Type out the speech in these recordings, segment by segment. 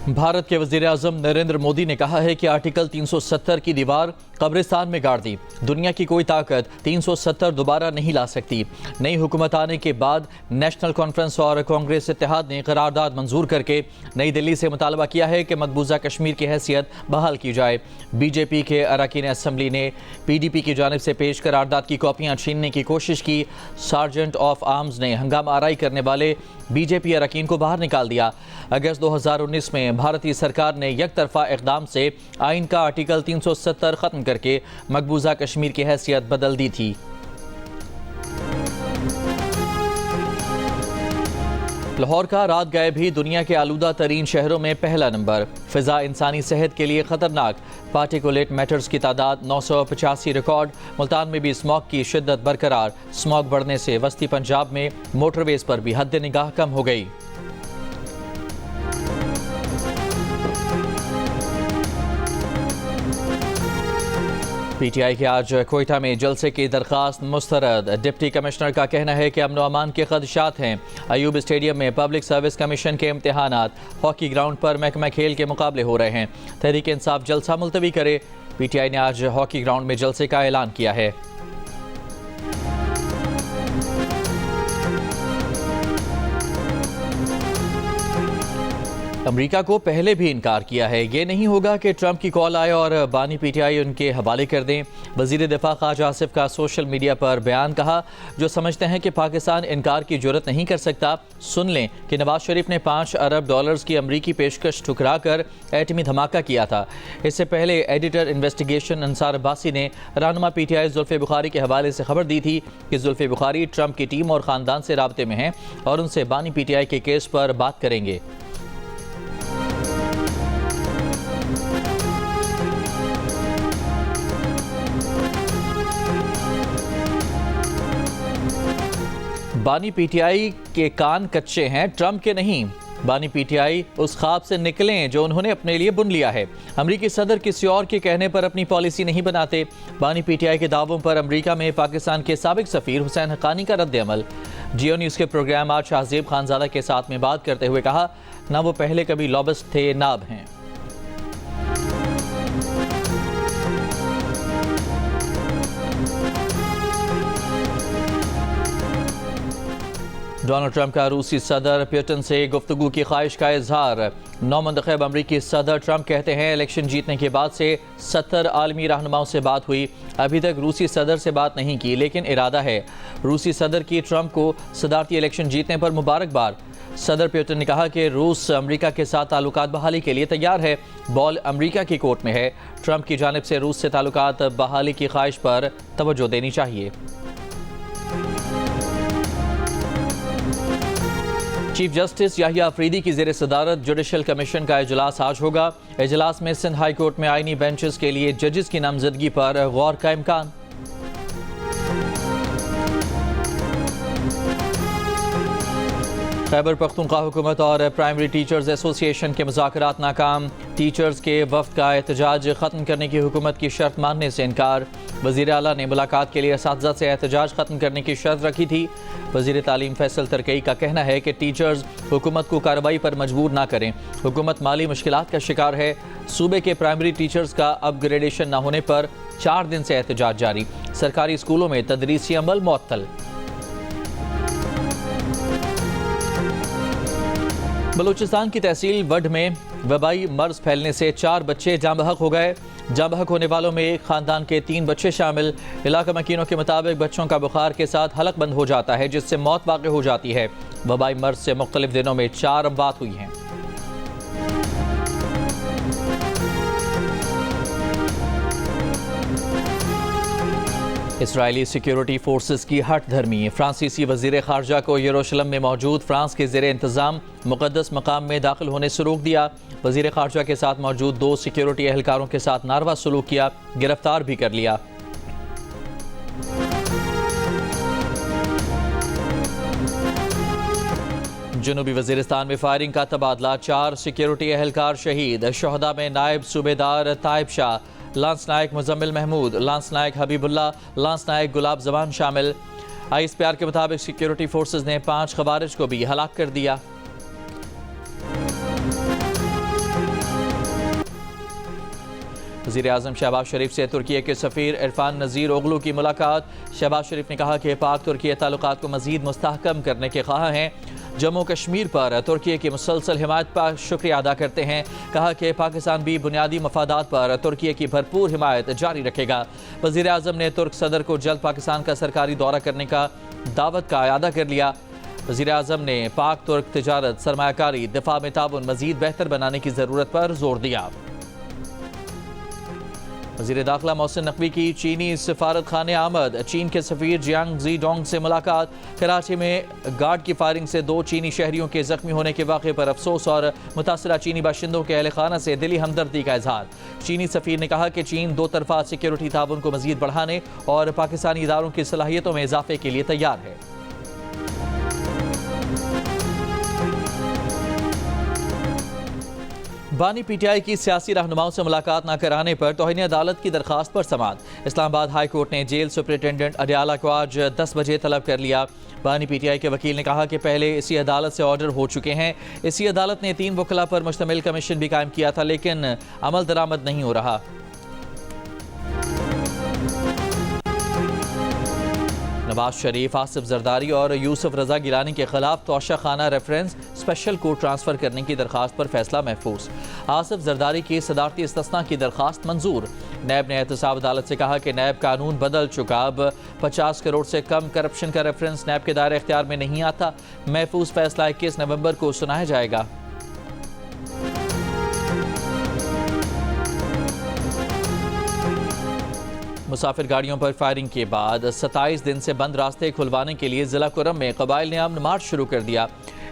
भारत के वज़ीर-ए-आज़म नरेंद्र मोदी ने कहा है कि आर्टिकल 370 की दीवार कब्रिस्तान में गाड़ दी। दुनिया की कोई ताकत 370 दोबारा नहीं ला सकती। नई हुकूमत आने के बाद नेशनल कॉन्फ्रेंस और कांग्रेस इत्तेहाद ने करारदाद मंजूर करके नई दिल्ली से मुतालबा किया है कि मकबूजा कश्मीर की हैसियत बहाल की जाए। बीजेपी के अरकान असम्बली ने PDP की जानिब से पेश करारदाद की कॉपियाँ छीनने की कोशिश की। सार्जेंट ऑफ आर्म्स ने हंगामा आराई करने वाले बीजेपी अरकान को बाहर निकाल दिया। अगस्त 2019 में भारतीय सरकार ने एक तरफा इक़दाम से आइन का आर्टिकल 370 ख़त्म करके मकबूजा कश्मीर की हैसियत बदल दी थी। लाहौर का रात गए भी दुनिया के आलूदा तरीन शहरों में पहला नंबर। फिजा इंसानी सेहत के लिए खतरनाक। पार्टिकुलेट मैटर्स की तादाद 985 रिकॉर्ड। मुल्तान में भी स्मॉग की शिद्दत बरकरार। स्मॉग बढ़ने से वस्ती पंजाब में मोटरवेज पर भी हद निगाह कम हो गई। PTI के आज कोयटा में जलसे की दरख्वास्त मुस्तरद। डिप्टी कमिश्नर का कहना है कि अमन अमान के खदशात हैं। अयूब स्टेडियम में पब्लिक सर्विस कमीशन के इम्तिहानात। हॉकी ग्राउंड पर महकमा खेल के मुकाबले हो रहे हैं। तहरीक इंसाफ जलसा मुलतवी करे। PTI ने आज हॉकी ग्राउंड में जलसे का ऐलान किया है। अमेरिका को पहले भी इनकार किया है। ये नहीं होगा कि ट्रंप की कॉल आए और बानी PTI उनके हवाले कर दें। वज़ीर दिफा ख्वाजा आसिफ का सोशल मीडिया पर बयान। कहा, जो समझते हैं कि पाकिस्तान इनकार की जुर्रत नहीं कर सकता, सुन लें कि नवाज शरीफ ने $5 अरब की अमरीकी पेशकश ठुकरा कर एटमी धमाका किया था। इससे पहले एडिटर इन्वेस्टिगेशन अंसार अब्बासी ने रहनुमा PTI जुल्फ़े बुखारी के हवाले से खबर दी थी कि जुल्फ़े बुखारी ट्रंप की टीम और ख़ानदान से राब्ते में हैं और उनसे बानी PTI के केस पर बात करेंगे। बानी PTI के कान कच्चे हैं, ट्रंप के नहीं। बानी PTI उस ख्वाब से निकलें जो उन्होंने अपने लिए बुन लिया है। अमरीकी सदर किसी और के कहने पर अपनी पॉलिसी नहीं बनाते। बानी PTI के दावों पर अमरीका में पाकिस्तान के साबिक सफ़ीर हुसैन हक्कानी का रद्द-ए-अमल। जियो न्यूज़ के प्रोग्राम आज शाहजेब खानजादा के साथ में बात करते हुए कहा, ना वो पहले कभी लॉबिस्ट थे, ना अब हैं। डोनाल्ड ट्रंप का रूसी सदर पुतिन से गुफ्तगू की ख्वाहिश का इजहार। नौमंतखब अमरीकी सदर ट्रंप कहते हैं, इलेक्शन जीतने के बाद से 70 आलमी रहनुमाओं से बात हुई। अभी तक रूसी सदर से बात नहीं की, लेकिन इरादा है। रूसी सदर की ट्रंप को सदारती इलेक्शन जीतने पर मुबारकबाद। सदर पुतिन ने कहा कि रूस अमरीका के साथ ताल्लुकात बहाली के लिए तैयार है। बॉल अमरीका की कोर्ट में है। ट्रंप की जानिब से रूस से ताल्लुकात बहाली की ख्वाहिश पर तवज्जो देनी चाहिए। चीफ जस्टिस याहिया अफरीदी की ज़ेर सदारत जुडिशल कमीशन का इजलास आज होगा। इजलास में सिंध हाई कोर्ट में आइनी बेंचेस के लिए जजेस की नामजदगी पर गौर का इम्कान। खैबर पख्तूनख्वा हुकूमत और प्राइमरी टीचर्स एसोसिएशन के मुज़ाकरात नाकाम। टीचर्स के वफ्द का एहतजाज ख़त्म करने की हुकूमत की शर्त मानने से इनकार। वज़ीर आला ने मुलाकात के लिए असातिज़ा से एहतजाज ख़त्म करने की शर्त रखी थी। वज़ीर तालीम फैसल तरकई का कहना है कि टीचर्स हुकूमत को कार्रवाई पर मजबूर ना करें। हुकूमत माली मुश्किलात का शिकार है। सूबे के प्राइमरी टीचर्स का अपग्रेडेशन न होने पर 4 दिन से एहतजाज जारी। सरकारी स्कूलों में तदरीसी अमल मुअत्तल। बलूचिस्तान की तहसील वड में वबाई मर्ज फैलने से 4 बच्चे जाँ बहक हो गए। जाँ बहक होने वालों में एक खानदान के 3 बच्चे शामिल। इलाका मकीनों के मुताबिक बच्चों का बुखार के साथ हलक बंद हो जाता है, जिससे मौत वाक़ई हो जाती है। वबाई मर्ज से मुख्तलिफ दिनों में 4 अमवात हुई हैं। इसराइली सिक्योरिटी फोर्सेस की हट धर्मी। फ्रांसीसी वज़ीर ख़ारजा को यरूशलेम में मौजूद फ्रांस के ज़ेर इंतज़ाम मुक़द्दस मकाम में दाखिल होने से रोक दिया। वज़ीर ख़ारजा के साथ मौजूद 2 सिक्योरिटी एहलकारों के साथ नारवा सलूक किया, गिरफ्तार भी कर लिया। जनूबी वज़ीरिस्तान में फायरिंग का तबादला। 4 सिक्योरिटी एहलकार शहीद। शहदा में नायब सूबेदार ताइब शाह, लांस नायक मुजम्मिल महमूद, लांस नायक हबीबुल्ला, लांस नायक गुलाब जबान शामिल। ISPR के मुताबिक सिक्योरिटी फोर्सेज ने 5 खवारिज को भी हलाक कर दिया। वज़ीर-ए-आज़म शहबाज शरीफ से तुर्की के सफ़ीर इरफान नज़ीर ओगलू की मुलाकात। शहबाज शरीफ ने कहा कि पाक तुर्की ताल्लुकात को मज़ीद मुस्तहकम करने के ख्वाह हैं। जम्मू कश्मीर पर तुर्की की मुसलसल हिमायत पर शुक्रिया अदा करते हैं। कहा कि पाकिस्तान भी बुनियादी मफादात पर तुर्की की भरपूर हिमायत जारी रखेगा। वज़ीर-ए-आज़म ने तुर्क सदर को जल्द पाकिस्तान का सरकारी दौरा करने का दावत का अदा कर लिया। वज़ीर-ए-आज़म ने पाक तुर्क तिजारत, सरमायाकारी, दिफा में ताउन मज़ीद बेहतर बनाने की ज़रूरत पर जोर दिया। वज़ीर दाखिला मोहसिन नकवी की चीनी सफारत खाने आमद। चीन के सफ़ीर जियांग ज़ीडोंग से मुलाकात। कराची में गार्ड की फायरिंग से 2 चीनी शहरियों के ज़ख्मी होने के वाक़े पर अफसोस और मुतासरा चीनी बाशिंदों के अहल खाना से दिली हमदर्दी का इजहार। चीनी सफ़ीर ने कहा कि चीन 2 तरफ़ा सिक्योरिटी ताउन को मज़ीद बढ़ाने और पाकिस्तानी इदारों की सलाहियतों में इजाफे के लिए तैयार है। बानी पीटीआई की सियासी रहनुमाओं से मुलाकात न कराने पर तौहीन अदालत की दरखास्त पर समाअत। इस्लामाबाद हाई कोर्ट ने जेल सुपरिटेंडेंट अडियाला को आज 10 बजे तलब कर लिया। बानी पीटीआई के वकील ने कहा कि पहले इसी अदालत से ऑर्डर हो चुके हैं। इसी अदालत ने 3 वकला पर मुश्तमिल कमीशन भी कायम किया था, लेकिन अमल दरामद नहीं हो रहा। नवाज शरीफ, आसिफ जरदारी और यूसुफ रजा गिलानी के खिलाफ तोशा खाना रेफरेंस स्पेशल कोर्ट ट्रांसफर करने की दरखास्त पर फैसला महफूज। आसिफ जरदारी की सदारती इस्तिस्ना की दरखास्त मंजूर। नैब ने एहतसाब अदालत से कहा कि नैब कानून बदल चुका, अब 50 करोड़ से कम करप्शन का रेफरेंस नैब के दायरे इख्तियार में नहीं आता। महफूज फैसला 21 नवंबर को सुनाया जाएगा। मुसाफिर गाड़ियों पर फायरिंग के बाद 27 दिन से बंद रास्ते खुलवाने के लिए ज़िला कुरम में कबाइल ने अमन मार्च शुरू कर दिया।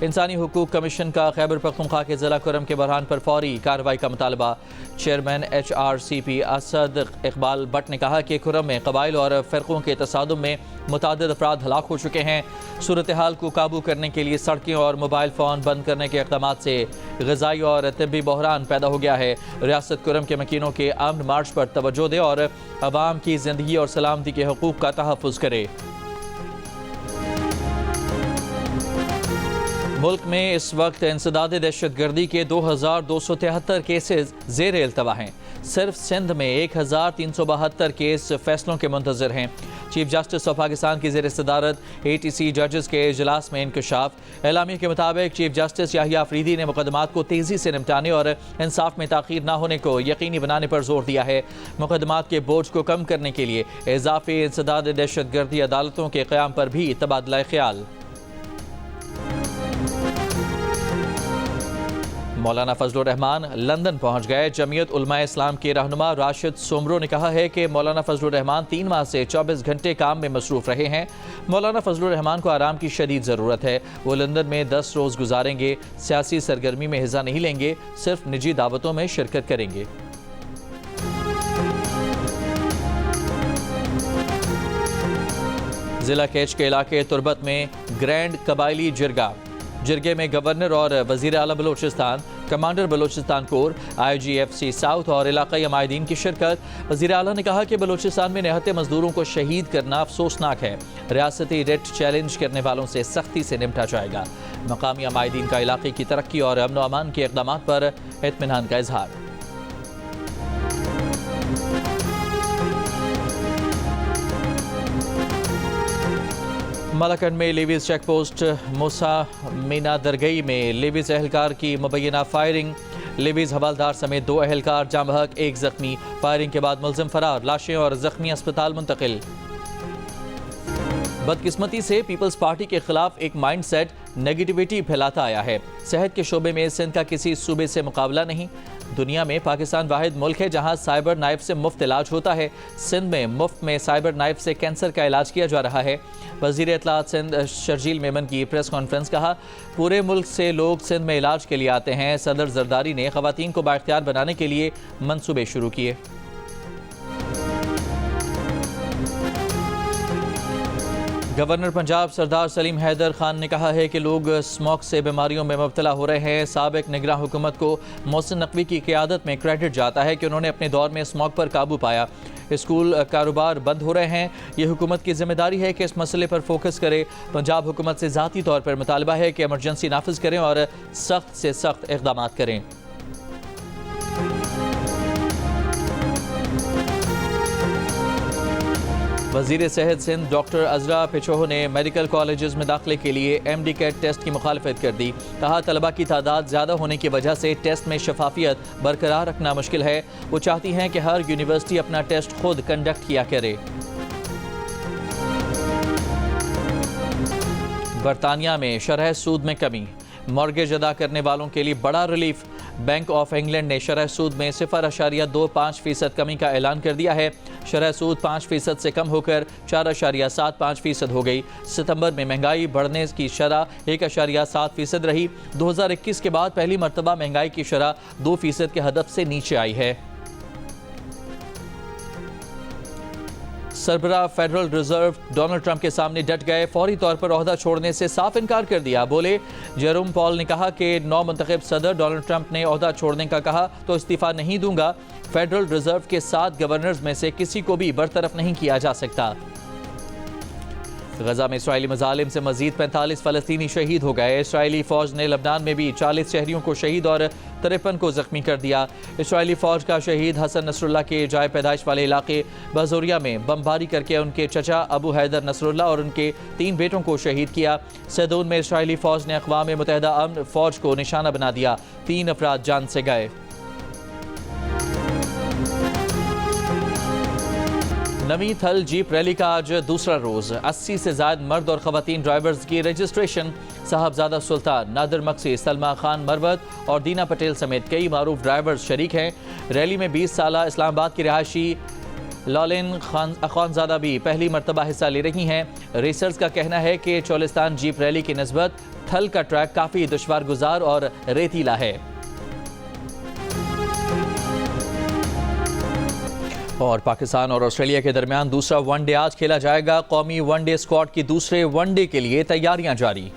इंसानी हुकूक कमीशन का खैबर पख्तूनख्वा के ज़िला कुरम के बहरान पर फौरी कार्रवाई का मुतालबा। चेयरमैन HRCP असद इकबाल भट्ट ने कहा कि कुरम में कबाइल और फ़िरक़ों के तसादुम में मुतादिद अफराद हलाक हो चुके हैं। सूरत हाल को काबू करने के लिए सड़कें और मोबाइल फ़ोन बंद करने के इक़दामात से ग़िज़ाई और तिब्बी बहरान पैदा हो गया है। रियासत कुरम के मकीनों के अमन मार्च पर तवज्जो दे और अवाम की ज़िंदगी और सलामती के हकूक़ का तहफ़्फ़ुज़ करे। मुल्क में इस वक्त इंसदाद दहशत गर्दी के 2273 केसेस ज़ेर इल्तवा हैं। सिर्फ सिंध में 1372 केस फैसलों के मुंतज़र हैं। चीफ जस्टिस ऑफ पाकिस्तान की ज़ेर सदारत ATC जजेस के इजलास में इंकशाफ। एलामिया के मुताबिक चीफ जस्टिस याहिया अफरीदी ने मुकदमात को तेज़ी से निपटाने और इंसाफ में ताख़ीर न होने को यकीनी बनाने पर जोर दिया है। मुकदमात के बोझ को कम करने के लिए इजाफी इंसदाद दहशत गर्दी अदालतों के क़याम पर भी तबादला ख्याल। मौलाना फजलुर रहमान लंदन पहुंच गए। जमीयत उलमाए इस्लाम के रहनुमा राशिद सोमरो ने कहा है कि मौलाना फजलुर रहमान 3 माह से 24 घंटे काम में मसरूफ़ रहे हैं। मौलाना फजलुर रहमान को आराम की शदीद ज़रूरत है। वो लंदन में 10 रोज़ गुजारेंगे। सियासी सरगर्मी में हिस्सा नहीं लेंगे, सिर्फ निजी दावतों में शिरकत करेंगे। ज़िला केच के इलाके तुरबत में ग्रैंड कबायली जिरगे में गवर्नर और वज़ीर आला Balochistan, commander Balochistan core, IGFC south और इलाक़ाई अमायदीन की शिरकत। वज़ीर आला ने कहा कि बलोचिस्तान में निहत्ते मजदूरों को शहीद करना अफसोसनाक है। रियासती रेट चैलेंज करने वालों से सख्ती से निपटा जाएगा। मकामी अमायदीन का इलाक़े की तरक्की और अमन व अमान के इक़दामात पर इत्मीनान का इजहार। मलाकंड में लेवीज चेक पोस्ट मूसा मीना दरगई में लेवीज एहलकार की मुबैना फायरिंग। लेवीज हवालदार समेत 2 एहलकार जाम बहक, 1 जख्मी। फायरिंग के बाद मुलजिम फरार, लाशें और जख्मी अस्पताल मुंतकिल। बदकिस्मती से पीपल्स पार्टी के खिलाफ एक माइंड सेट नेगेटिविटी फैलाता आया है। सेहत के शोबे में सिंध का किसी सूबे से मुकाबला नहीं। दुनिया में पाकिस्तान वाहिद मुल्क है जहां साइबर नाइफ से मुफ्त इलाज होता है। सिंध में मुफ्त में साइबर नाइफ से कैंसर का इलाज किया जा रहा है। वज़ीर इत्तलात सिंध शर्जील मेमन की प्रेस कॉन्फ्रेंस कहा, पूरे मुल्क से लोग सिंध में इलाज के लिए आते हैं। सदर जरदारी ने ख़वातीन को बाइख्तियार बनाने के लिए मंसूबे शुरू किए। गवर्नर पंजाब सरदार सलीम हैदर खान ने कहा है कि लोग स्मोक से बीमारियों में मुब्तला हो रहे हैं। साबिक निगरान हुकूमत को मोहसिन नकवी की क़यादत में क्रेडिट जाता है कि उन्होंने अपने दौर में स्मोक पर काबू पाया। स्कूल कारोबार बंद हो रहे हैं। ये हुकूमत की जिम्मेदारी है कि इस मसले पर फोकस करे। पंजाब हुकूमत से ज़ाती तौर पर मुतालबा है कि एमरजेंसी नाफिज करें और सख्त से सख्त इक़दाम करें। वजीर सेहत सिंध डॉक्टर अजरा पिछोह ने मेडिकल कॉलेजेस में दाखिले के लिए MD कैट टेस्ट की मुखालफत कर दी। कहा तलबा की तादाद ज़्यादा होने की वजह से टेस्ट में शफाफियत बरकरार रखना मुश्किल है। वो चाहती हैं कि हर यूनिवर्सिटी अपना टेस्ट खुद कंडक्ट किया करे। बरतानिया में शरह सूद में कमी, मॉर्गेज अदा करने वालों के लिए बड़ा रिलीफ। बैंक ऑफ इंग्लैंड ने शरह सूद में 0.25% कमी का ऐलान कर दिया है। शरह सूद 5% से कम होकर 4.75% हो गई। सितंबर में महंगाई बढ़ने की शरह 1.7% रही। 2021 के बाद पहली मरतबा महंगाई की शरह 2% के हदफ से नीचे आई है। सरबराह फेडरल रिजर्व डोनाल्ड ट्रंप के सामने डट गए। फौरी तौर पर ओहदा छोड़ने से साफ इनकार कर दिया। बोले जेरोम पॉल ने कहा कि नौ मुंतखब सदर डोनाल्ड ट्रंप ने ओहदा छोड़ने का कहा तो इस्तीफा नहीं दूंगा। फेडरल रिजर्व के 7 गवर्नर्स में से किसी को भी बरतरफ नहीं किया जा सकता। गजा में इसराइली मजालिम से मजीद 45 फ़लस्तीनी शहीद हो गए। इसराइली फ़ौज ने लबनान में भी 40 शहरियों को शहीद और 53 को जख्मी कर दिया। इसराइली फ़ौज का शहीद हसन नसरुल्लाह के जाए पैदाइश वाले इलाके बजोरिया में बमबारी करके उनके चचा अबू हैदर नसरुल्लाह और उनके 3 बेटों को शहीद किया। सैदून में इसराइली फ़ौज ने अक़वाम मुत्तहिदा अमन फ़ौज को निशाना बना दिया। 3 अफराद जान से गए। नवी थल जीप रैली का आज दूसरा रोज 80 से ज्यादा मर्द और खवातीन ड्राइवर्स की रजिस्ट्रेशन। साहबजादा सुल्तान, नादिर मक्सी, सलमा खान मरवत और दीना पटेल समेत कई मारूफ ड्राइवर्स शरीक हैं। रैली में 20 साला इस्लामाबाद की रिहायशी लॉलिन खानजादा भी पहली मरतबा हिस्सा ले रही हैं। रेसर्स का कहना है कि चोलिस्तान जीप रैली की निस्बत थल का ट्रैक काफ़ी दुश्वार गुजार और रेतीला है। और पाकिस्तान और ऑस्ट्रेलिया के दरमियान दूसरा वनडे आज खेला जाएगा। कौमी वनडे स्क्वाड की दूसरे वनडे के लिए तैयारियां जारी।